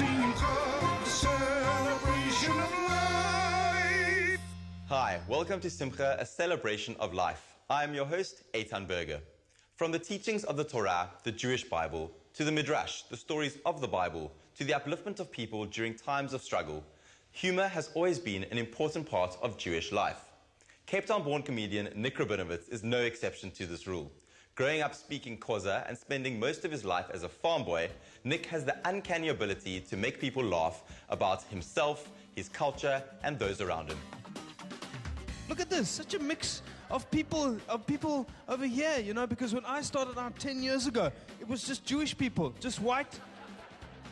Simcha, the celebration of life. Hi, welcome to Simcha, a celebration of life. I am your host, Eitan Berger. From the teachings of the Torah, the Jewish Bible, to the Midrash, the stories of the Bible, to the upliftment of people during times of struggle, humor has always been an important part of Jewish life. Cape Town-born comedian Nick Rabinowitz is no exception to this rule. Growing up speaking Xhosa and spending most of his life as a farm boy, Nick has the uncanny ability to make people laugh about himself, his culture, and those around him. Look at this, such a mix of people over here, you know, because when I started out 10 years ago, it was just Jewish people, just white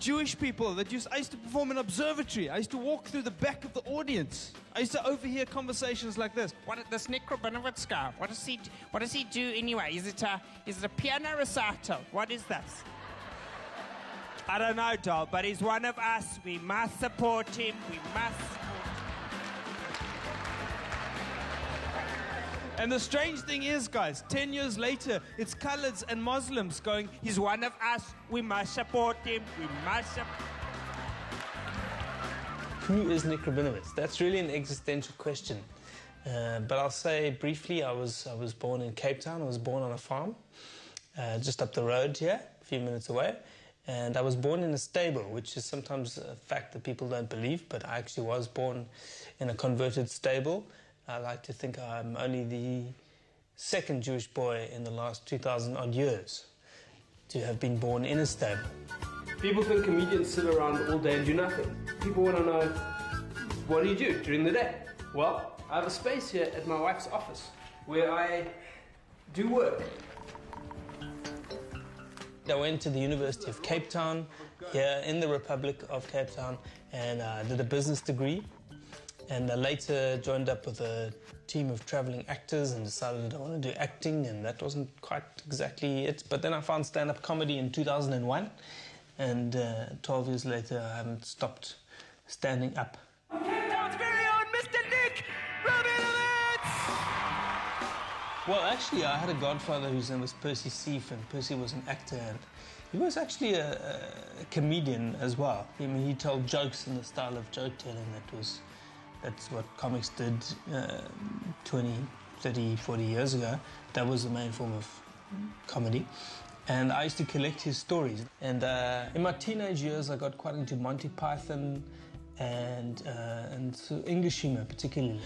Jewish people that I used to perform in observatory. I used to walk through the back of the audience. I used to overhear conversations like this. This Nick Rabinowitz guy, what does he do anyway? Is it a piano recital? What is that? I don't know, doll, but he's one of us. We must support him. We must support him. And the strange thing is, guys, 10 years later, it's coloureds and Muslims going, he's one of us. We must support him. We must support. Who is Nick Rabinowitz? That's really an existential question. But I'll say briefly, I was born in Cape Town. I was born on a farm, just up the road here, a few minutes away. And I was born in a stable, which is sometimes a fact that people don't believe, but I actually was born in a converted stable. I like to think I'm only the second Jewish boy in the last 2,000 odd years to have been born in a stable. People think comedians sit around all day and do nothing. People want to know, what do you do during the day? Well, I have a space here at my wife's office where I do work. I went to the University of Cape Town here in the Republic of Cape Town and did a business degree. And I later joined up with a team of traveling actors and decided I want to do acting, and that wasn't quite exactly it. But then I found stand-up comedy in 2001, and 12 years later I haven't stopped standing up. Cape Town's very own Mr. Nick Rabinowitz! Well, actually, I had a godfather whose name was Percy Seif, and Percy was an actor, and he was actually a comedian as well. I mean, he told jokes in the style of joke-telling That's what comics did 20, 30, 40 years ago. That was the main form of comedy. And I used to collect his stories. And in my teenage years, I got quite into Monty Python and English humor particularly.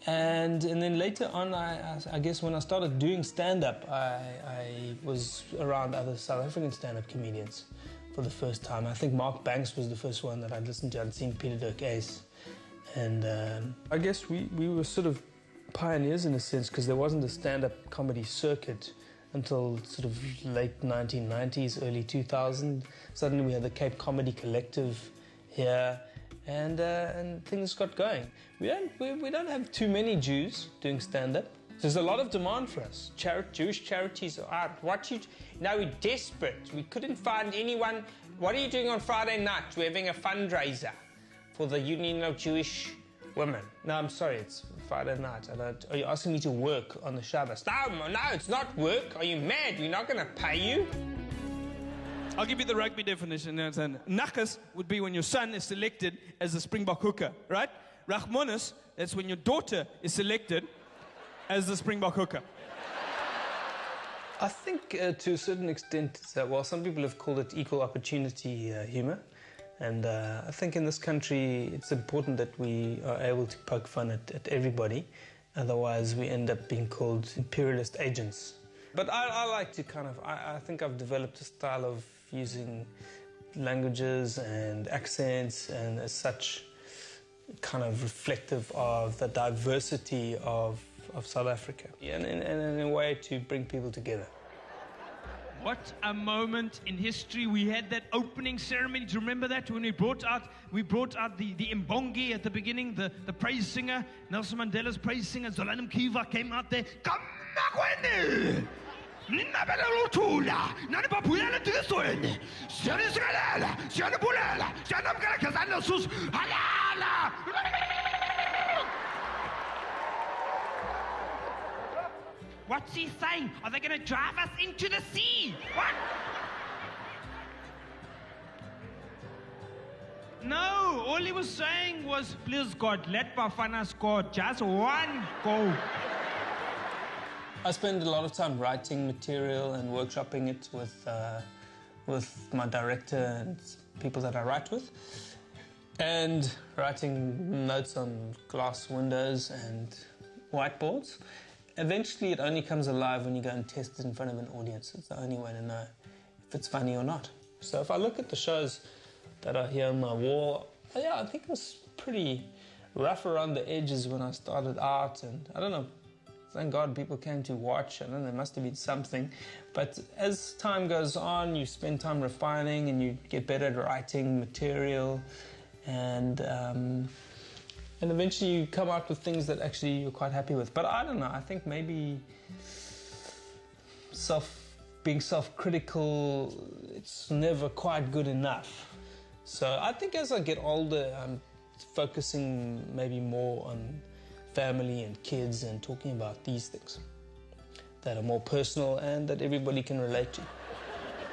And then later on, I guess when I started doing stand-up, I was around other South African stand-up comedians for the first time. I think Mark Banks was the first one that I'd listened to. I'd seen Peter Dirk Ace. And I guess we were sort of pioneers in a sense, because there wasn't a stand-up comedy circuit until sort of late 1990s, early 2000. Suddenly we had the Cape Comedy Collective here, and things got going. We don't have too many Jews doing stand-up. There's a lot of demand for us. Jewish charities are out. Now we're desperate. We couldn't find anyone. What are you doing on Friday night? We're having a fundraiser for the Union of Jewish Women. No, I'm sorry, it's Friday night. Are you asking me to work on the Shabbos? No, it's not work. Are you mad? We're not going to pay you. I'll give you the rugby definition. Nakas would be when your son is selected as a Springbok hooker, right? Rachmanis, that's when your daughter is selected as the Springbok hooker. I think to a certain extent, some people have called it equal opportunity humor. And I think in this country, it's important that we are able to poke fun at everybody. Otherwise, we end up being called imperialist agents. But I like to I think I've developed a style of using languages and accents, and as such, kind of reflective of the diversity of South Africa. And in a way to bring people together. What a moment in history. We had that opening ceremony. Do you remember that? When we brought out the Mbongi at the beginning, the praise singer, Nelson Mandela's praise singer, Zolani Mkiva came out there. What's he saying? Are they going to drive us into the sea? What? All he was saying was, please God, let Bafana score just one goal. I spend a lot of time writing material and workshopping it with my director and people that I write with, and writing notes on glass windows and whiteboards. Eventually it only comes alive when you go and test it in front of an audience. It's the only way to know if it's funny or not. So if I look at the shows that are here on my wall, yeah, I think it was pretty rough around the edges when I started out, and I don't know, thank God people came to watch. I don't know, there must have been something. But as time goes on, you spend time refining and you get better at writing material, and eventually you come out with things that actually you're quite happy with. But I don't know, I think maybe being self-critical, it's never quite good enough. So I think as I get older, I'm focusing maybe more on family and kids and talking about these things that are more personal and that everybody can relate to.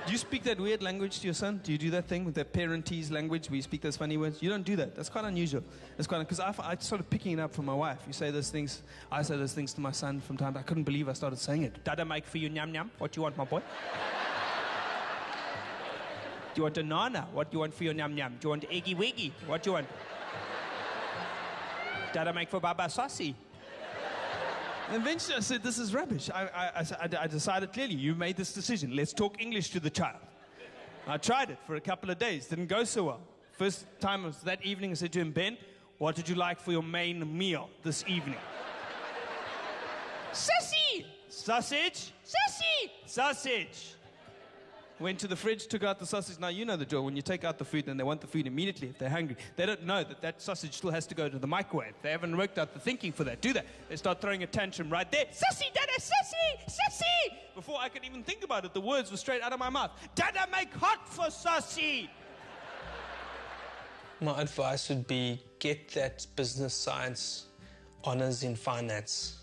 Do you speak that weird language to your son? Do you do that thing with the parentese language where you speak those funny words? You don't do that. That's quite unusual. It's quite, because I started picking it up from my wife. You say those things. I say those things to my son from time to time. I couldn't believe I started saying it. Dada make for you nyam nyam. What you want, my boy? Do you want a nana? What do you want for your nyam nyam? Do you want eggy wiggy? What do you want? Dada make for Baba Saucy. And eventually I said, this is rubbish. I decided clearly, you made this decision. Let's talk English to the child. I tried it for a couple of days. Didn't go so well. First time was that evening, I said to him, Ben, what did you like for your main meal this evening? Sissy! Sausage. Sissy! Sausage. Went to the fridge, took out the sausage. Now, you know the drill. When you take out the food and they want the food immediately if they're hungry, they don't know that that sausage still has to go to the microwave. They haven't worked out the thinking for that, do they? They start throwing a tantrum right there. Sissy, Dada, sissy, sissy! Before I could even think about it, the words were straight out of my mouth. Dada, make hot for sausy! My advice would be get that business science honors in finance.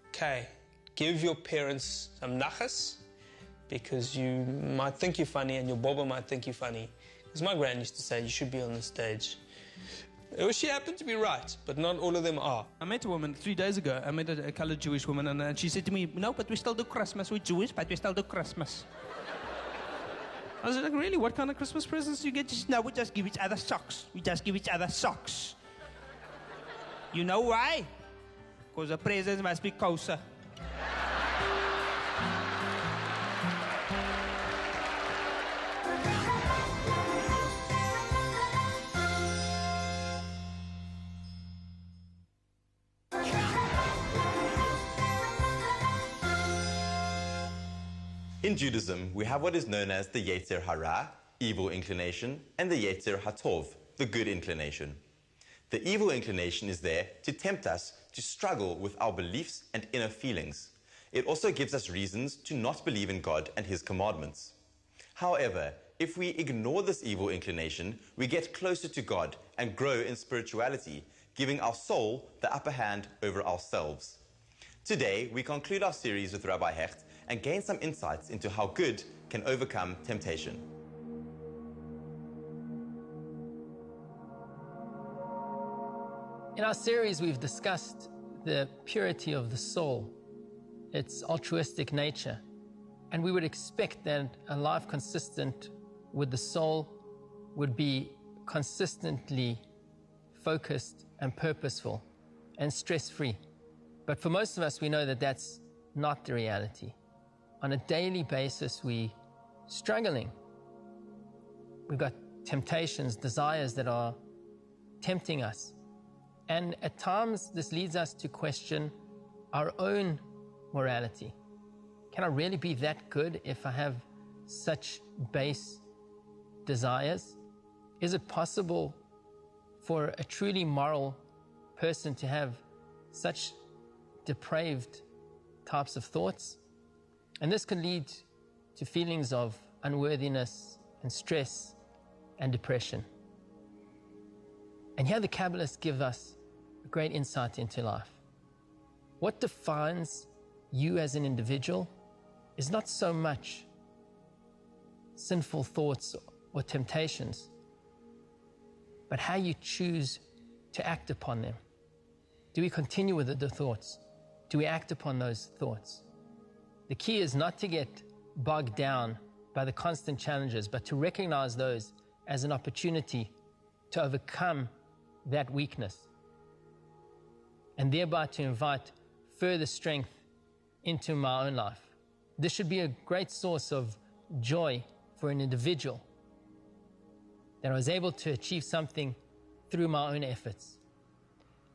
Okay, give your parents some nachas, because you might think you're funny and your baba might think you're funny. Because my gran used to say, you should be on the stage. Well, she happened to be right, but not all of them are. I met a woman 3 days ago. I met a colored Jewish woman, and she said to me, no, but we still do Christmas. We're Jewish, but we still do Christmas. I was like, really? What kind of Christmas presents do you get? She said, no, we just give each other socks. We just give each other socks. You know why? Because the presents must be kosher. In Judaism, we have what is known as the Yetzer Hara, evil inclination, and the Yetzer HaTov, the good inclination. The evil inclination is there to tempt us to struggle with our beliefs and inner feelings. It also gives us reasons to not believe in God and His commandments. However, if we ignore this evil inclination, we get closer to God and grow in spirituality, giving our soul the upper hand over ourselves. Today, we conclude our series with Rabbi Hecht and gain some insights into how good can overcome temptation. In our series, we've discussed the purity of the soul, its altruistic nature, and we would expect that a life consistent with the soul would be consistently focused and purposeful and stress-free. But for most of us, we know that that's not the reality. On a daily basis, we're struggling. We've got temptations, desires that are tempting us. And at times, this leads us to question our own morality. Can I really be that good if I have such base desires? Is it possible for a truly moral person to have such depraved types of thoughts? And this can lead to feelings of unworthiness and stress and depression. And here the Kabbalists give us a great insight into life. What defines you as an individual is not so much sinful thoughts or temptations, but how you choose to act upon them. Do we continue with the thoughts? Do we act upon those thoughts? The key is not to get bogged down by the constant challenges, but to recognize those as an opportunity to overcome that weakness, and thereby to invite further strength into my own life. This should be a great source of joy for an individual, that I was able to achieve something through my own efforts.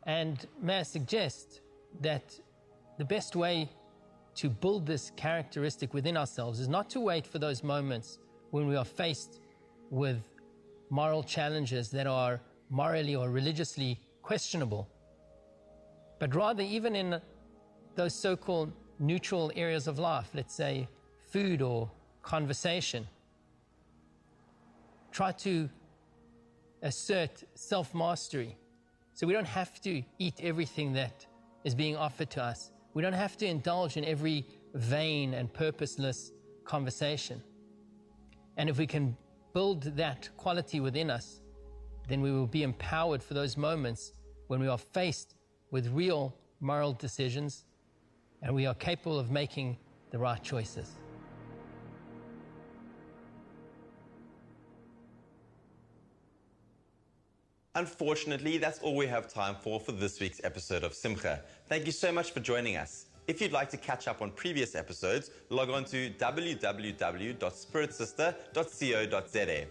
And may I suggest that the best way to build this characteristic within ourselves is not to wait for those moments when we are faced with moral challenges that are morally or religiously questionable, but rather even in those so-called neutral areas of life, let's say food or conversation, try to assert self-mastery. So we don't have to eat everything that is being offered to us. We don't have to indulge in every vain and purposeless conversation. And if we can build that quality within us, then we will be empowered for those moments when we are faced with real moral decisions and we are capable of making the right choices. Unfortunately, that's all we have time for this week's episode of Simcha. Thank you so much for joining us. If you'd like to catch up on previous episodes, log on to www.spiritsister.co.za.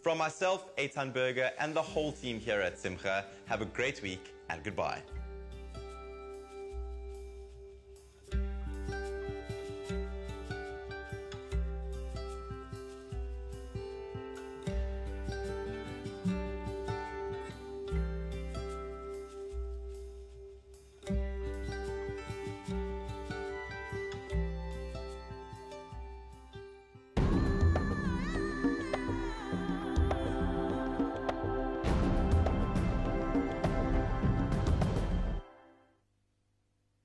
From myself, Eitan Berger, and the whole team here at Simcha, have a great week and goodbye.